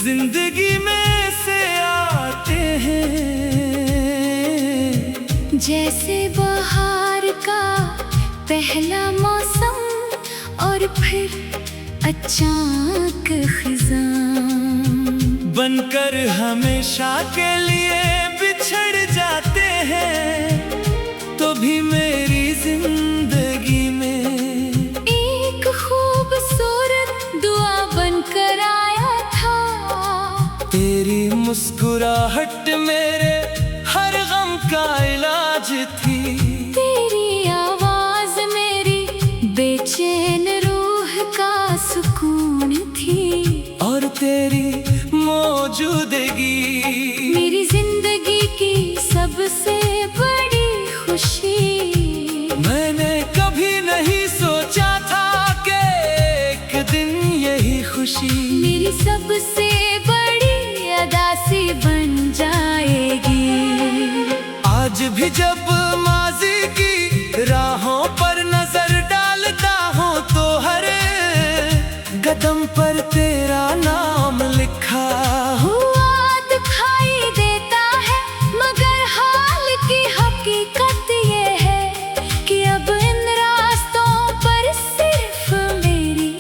जिंदगी में से आते हैं, जैसे बहार का पहला मौसम और फिर अचानक खिज़ां बनकर हमेशा के लिए बिछड़ जाते हैं। तो भी मेरी जिंदगी में एक खूबसूरत दुआ बनकर आया था। तेरी मुस्कुराहट मेरे हर गम का इलाज थी। तेरी आवाज मेरी बेचैन रूह का सुकून थी। और तेरी मौजूदगी मेरी जिंदगी की सबसे बड़ी खुशी। मैंने कभी नहीं सोचा था कि एक दिन यही खुशी मेरी सबसे बड़ी अदासी बन जाएगी। आज भी जब माजी की राहों पर नजर डालता हूँ तो हर कदम पर तेरा नाम लिखा हुआ दिखाई देता है, मगर हाल की हकीकत ये है कि अब इन रास्तों पर सिर्फ मेरी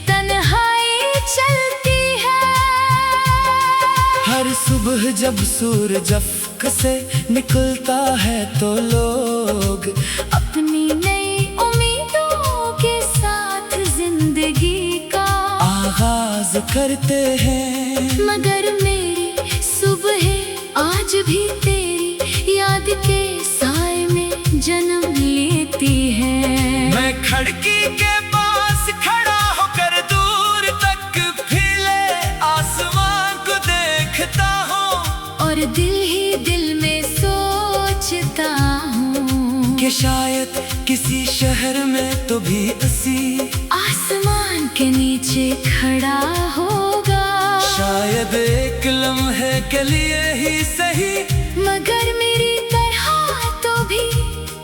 तन्हाई चलती है। हर सुबह जब सूरज अफ़क़ से निकलता है तो लोग अपनी नई उम्मीदों के साथ जिंदगी का आगाज करते हैं। मगर मेरी सुबह आज भी तेरी याद के साए में जन्म लेती है। मैं खिड़की के पास खड़ा होकर दूर तक फैले आसमान को देखता हूँ और दिल ही दिल में सोचता हूँ कि शायद किसी शहर में तो भी असी आसमान के नीचे खड़ा होगा। शायद एक लम्हे के लिए ही सही, मगर मेरी तरह तो भी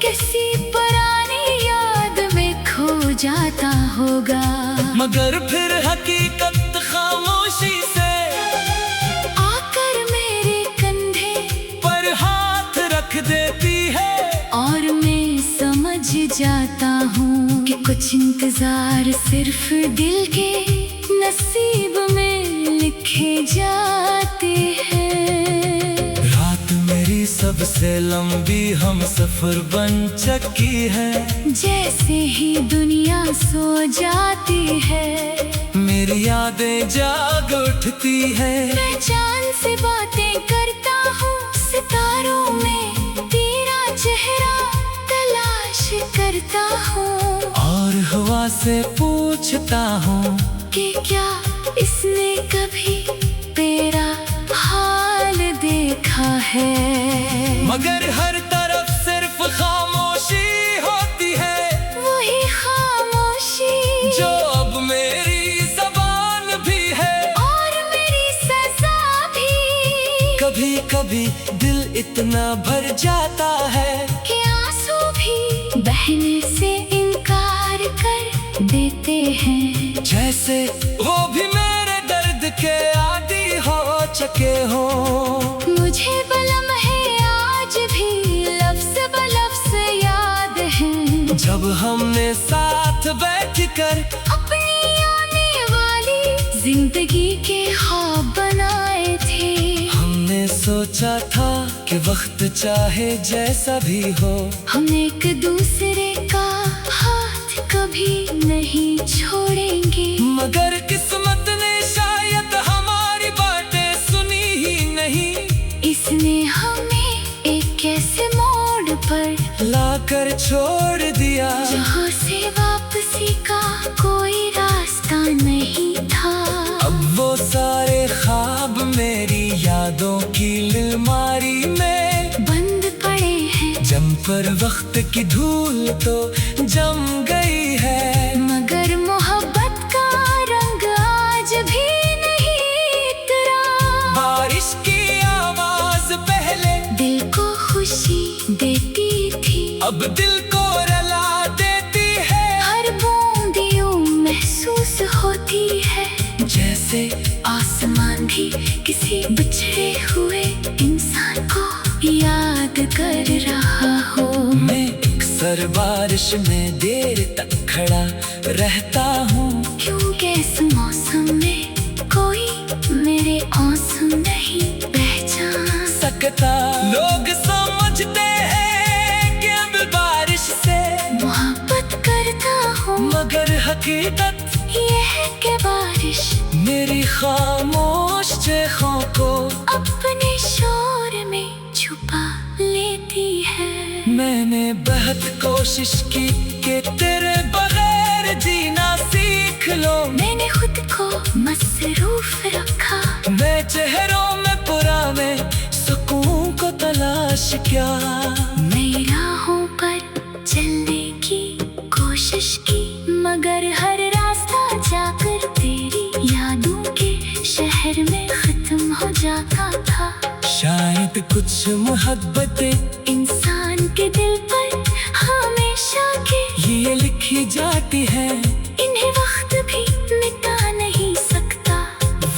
किसी पुरानी याद में खो जाता होगा। मगर फिर हकीकत खामोशी से आकर मेरे कंधे पर हाथ रख देती है। और मैं समझ जाता हूँ कि कुछ इंतजार सिर्फ दिल के नसीब में लिखे जाते हैं। रात मेरी सबसे लंबी हम सफर बन चुकी है। जैसे ही दुनिया सो जाती है मेरी यादें जाग उठती है। मैं चांद से बातें करता हूँ, सितारों में तेरा चेहरा तलाश करता हूँ। और हवा से पूछता हूँ कि क्या इसने कभी तेरा हाल देखा है। मगर हर तरफ सिर्फ खामोशी होती है। वही खामोशी जो अब मेरी ज़बान भी है और मेरी सजा भी। कभी कभी दिल इतना भर जाता है कि आंसू भी बहने से इनकार कर देते हैं। जैसे वो भी मेरे दर्द के आदी हो चुके हो। मुझे बलम्हे आज भी लफ्ज़ बलफ्ज़ याद हैं, जब हमने साथ बैठकर अपनी आने वाली जिंदगी के ख्वाब बनाए थे। हमने सोचा था कि वक्त चाहे जैसा भी हो, हम एक दूसरे का हाथ कभी नहीं छोड़ेंगे। मगर किस्मत ने शायद हमारी बातें सुनी ही नहीं। इसने हमें एक ऐसे मोड़ पर लाकर छोड़ दिया जहाँ से वापसी का कोई रास्ता नहीं था। अब वो सारे ख्वाब मेरी यादों की अलमारी में बंद पड़े हैं, जम पर वक्त की धूल तो जम गई है। मगर मोहब्बत का रंग आज भी नहीं उतरा। बारिश की आवाज पहले दिल को खुशी देती थी, अब दिल को रुला देती है। हर बूंद यूं महसूस होती है जैसे जैसे आसमान भी किसी बिछड़े हुए इंसान को याद कर रहा हो। मैं अक्सर बारिश में देर तक खड़ा रहता हूँ, क्योंकि इस मौसम में कोई मेरे आंसू नहीं पहचान सकता। लोग समझते हैं कि अब बारिश से मोहब्बत करता हूँ, मगर हकीकत ये है कि बारिश मेरी खामोश चेखों को अपने शोर में छुपा लेती है। मैंने बहुत कोशिश की कि तेरे बगैर जीना सीख लो। मैंने खुद को मसरूफ रखा, मैं चेहरों में पुराने सुकून को तलाश किया। नई राहों पर चलने की कोशिश की, मगर हर रास्ता जाकर तेरी यादों के शहर में खत्म हो जाता था। शायद कुछ मोहब्बतें इंसान के दिल पर हमेशा के ये लिखी जाती है, इन्हें वक्त भी मिटा नहीं सकता।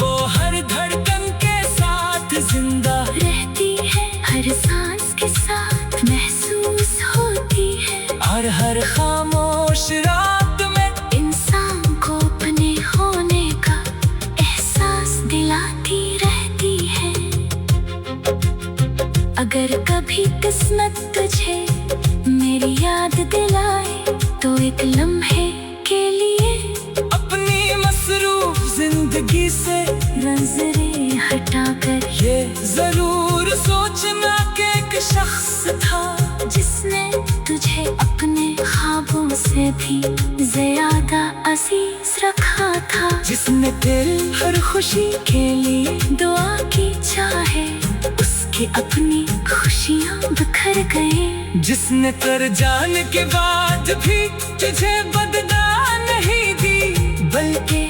वो हर धड़कन के साथ जिंदा रहती है, हर सांस के साथ महसूस होती है, और हर खामोश रात में इंसान को अपने होने का एहसास दिलाती रहती है। अगर कभी किस्मत तुझे मेरी याद दिलाए तो एक लम्हे के लिए अपनी मसरूफ जिंदगी से नजरें हटाकर ये जरूर सोचना कि एक शख्स था जिसने तुझे अपने ख्वाबों से भी ज्यादा अजीज रखा था, जिसने तेरी हर खुशी के लिए दुआ की चाहे उसकी अपनी खुशियाँ बिखर गए, जिसने कर जाने के बाद भी तुझे बदला नहीं दी, बल्कि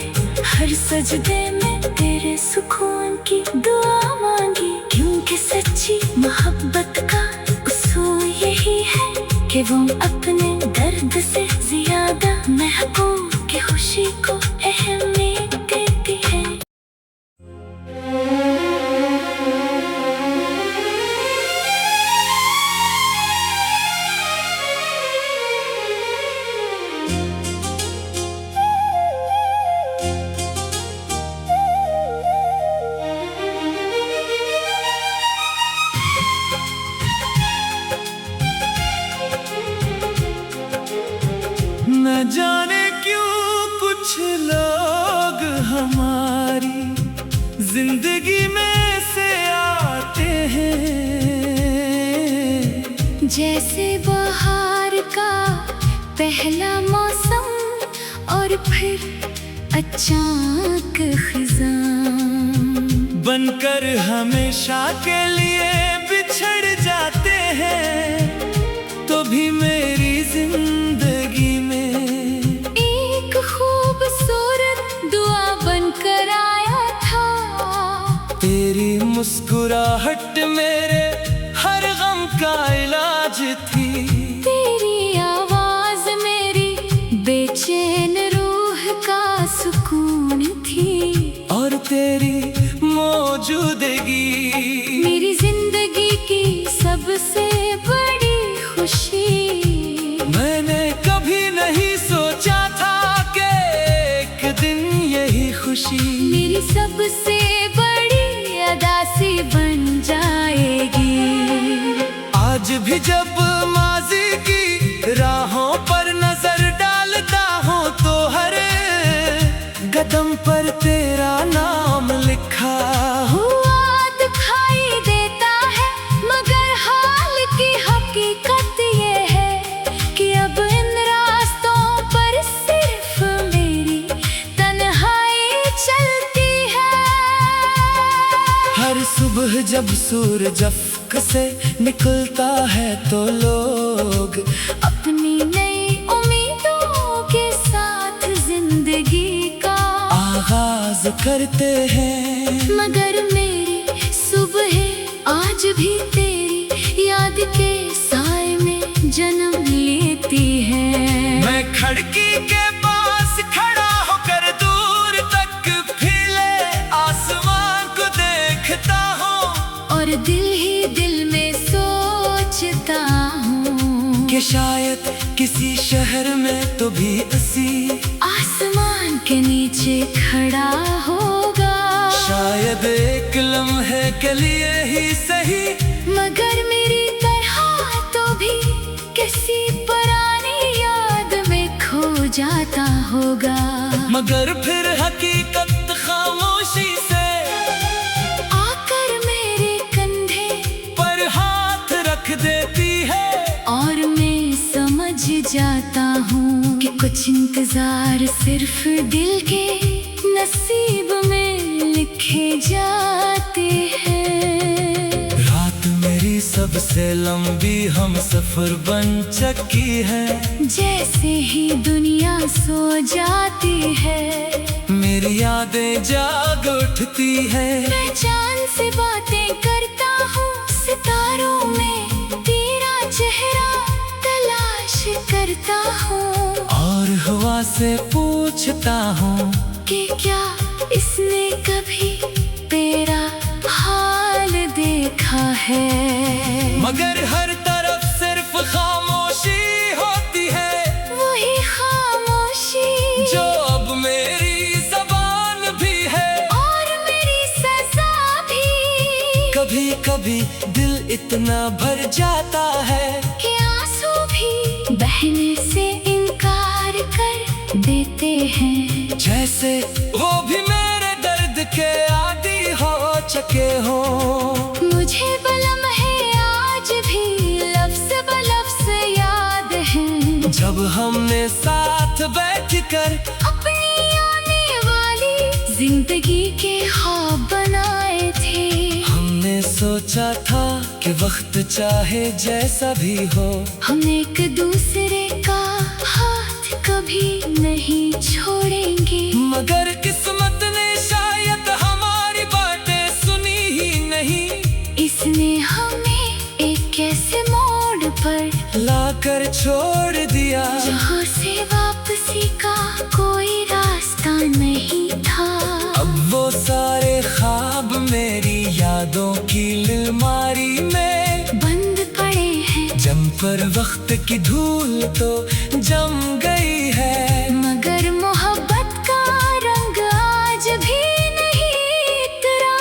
हर सजदे में तेरे सुकून की दुआ मांगी। क्योंकि सच्ची मोहब्बत का उसूल यही है कि वो अपने दर्द से ज्यादा महबूब की खुशी को अहमियत देती है। न जाने क्यों कुछ लोग हमारी जिंदगी में से आते हैं, जैसे बहार का पहला मौसम और फिर अचानक खिज़ां, बनकर हमेशा के लिए बिछड़ जाते हैं। तो भी मेरी जिंदगी में एक खूबसूरत दुआ बनकर आया था। तेरी मुस्कुराहट मेरे हर गम का इलाज थी, तेरी आवाज मेरी बेचैन रूह का सुकून थी, और तेरी मौजूदगी मेरी जिंदगी की सबसे बड़ी खुशी। मैंने कभी नहीं सोचा था कि एक दिन यही खुशी मेरी सबसे बड़ी अदासी बन जाएगी। आज भी जब माजी की राहों पर नजर डालता हूँ तो हर कदम पर तेरा नाम लिखा हुआ दिखाई देता है, मगर हाल की हकीकत ये है कि अब इन रास्तों पर सिर्फ मेरी तन्हाई चलती है। हर सुबह जब सूरज अफ्क से निकलता है तो लोग अपनी नई उम्मीदों के साथ जिंदगी का आगाज करते हैं, मगर मेरी सुबह आज भी तेरी याद के साए में जन्म लेती है। मैं खिड़की के पास खड़ा होकर दूर तक फिर शायद किसी शहर में तो भी हंसी आसमान के नीचे खड़ा होगा। शायद एक लम्हे के लिए ही सही, मगर मेरी तरह तो भी किसी पुरानी याद में खो जाता होगा। मगर फिर हकीकत खामोशी से आकर मेरे कंधे पर हाथ रख देती है। और मैं समझ जाता हूँ कि कुछ इंतजार सिर्फ दिल के नसीब में लिखे जाते हैं। रात मेरी सबसे लंबी हम सफर बन चुकी है। जैसे ही दुनिया सो जाती है मेरी यादें जाग उठती है। मैं चांद से बातें करता हूँ, सितारों में तेरा चेहरा तलाश करता हूँ। और हवा से पूछता हूँ कि क्या इसने कभी तेरा हाल देखा है। मगर हर तरफ सिर्फ खामोशी होती है, वही खामोशी जो अब मेरी ज़बान भी है। और मेरी सजा भी। कभी कभी दिल इतना भर जाता है कि आंसू भी बहने से इनकार कर देते हैं। जैसे वो भी मेरे दर्द के आदी हो चुके हो। मुझे बलम है आज भी लफ्ज़ बलफ्ज़ याद है, जब हमने साथ बैठकर अपनी आने वाली जिंदगी के ख्वाब बनाए थे। हमने सोचा था कि वक्त चाहे जैसा भी हो, हम एक दूसरे का हाथ कभी नहीं छोड़ेंगे। मगर किस्मत ने शायद हमारी बातें सुनी ही नहीं। इसने हमें एक ऐसे मोड़ पर लाकर छोड़ दिया जहाँ से वापसी का कोई रास्ता नहीं था। अब वो सारे ख्वाब मेरी यादों की अलमारी में बंद पड़े हैं, जम पर वक्त की धूल तो जम गई है। मगर मोहब्बत का रंग आज भी नहीं उतरा।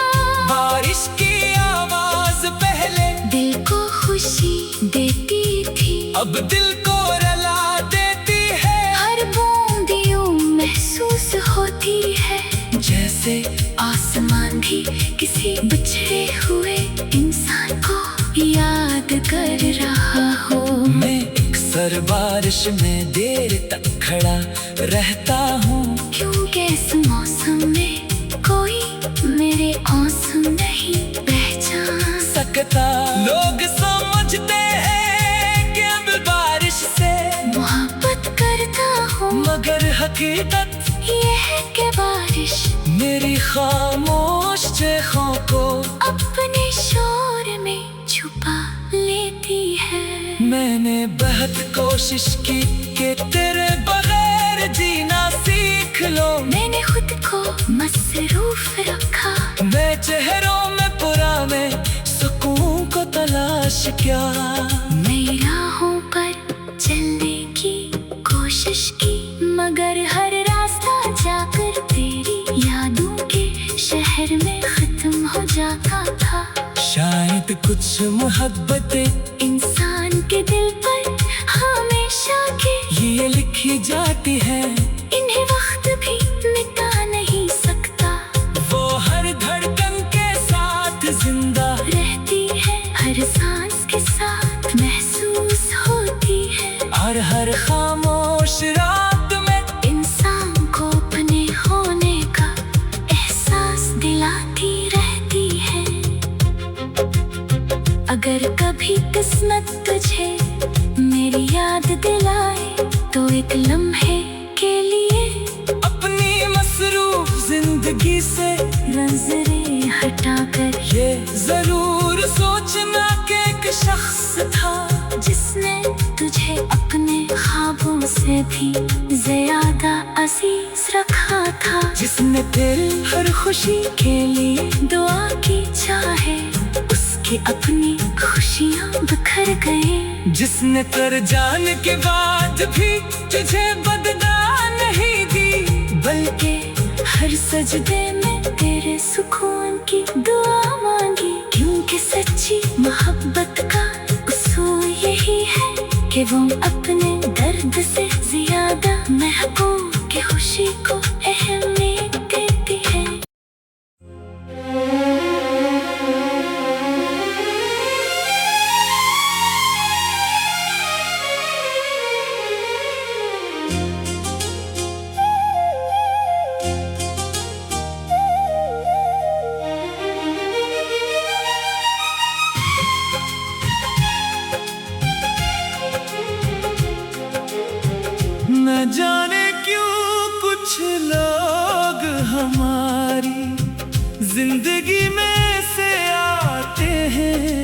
बारिश की आवाज पहले दिल को खुशी देती थी, अब दिल को रुला देती है। हर बूंद यूं महसूस होती है जैसे आसमान भी किसी बिछड़े हुए इंसान को याद कर रहा हो। मैं अक्सर बारिश में देर तक खड़ा रहता हूँ, क्योंकि इस मौसम में कोई मेरे आंसू नहीं पहचान सकता। लोग समझते हैं कि अब बारिश से मोहब्बत करता हूँ, मगर हकीकत ये है कि बारिश मेरी खामोश चेखों को अपने शोर में छुपा लेती है। मैंने बहुत कोशिश की कि तेरे बगैर जीना सीख लो। मैंने खुद को मसरूफ रखा, मैं चेहरों में पुराने सुकून को तलाश किया। मैं राहों पर चलने की कोशिश की, मगर हर रास्ता जाकर तेरी यादों के शहर में खत्म हो जाता था। शायद कुछ मोहब्बतें इंसान के दिल पर हमेशा के ये लिखी जाती है, इन्हें वक्त भी मिटा नहीं सकता। वो हर धड़कन के साथ जिंदा रहती है, हर सांस के साथ महसूस होती है। और हर खामोश रात में इंसान को अपने होने का एहसास दिलाती रहती है। अगर कभी किस्मत तुझे मेरी याद दिलाए तो एक लम्हे के लिए अपनी मसरूफ जिंदगी से नजरें हटाकर ये जरूर सोचना कि एक शख्स था जिसने तुझे अपने ख्वाबों से भी ज्यादा अजीज रखा था। जिसने तेरी हर खुशी के लिए दुआ की चाहे उसकी अपनी खुशियाँ बिखर गए। जिसने कर जाने के बाद भी तुझे बदला नहीं दी, बल्कि हर सजदे में तेरे सुकून की दुआ मांगी। क्योंकि सच्ची मोहब्बत का उसूल यही है कि वो अपने दर्द से ज्यादा महबूब की खुशी को अहमियत देती है। न जाने क्यों कुछ लोग हमारी जिंदगी में से आते हैं,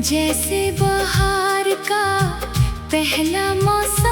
जैसे बहार का पहला मौसम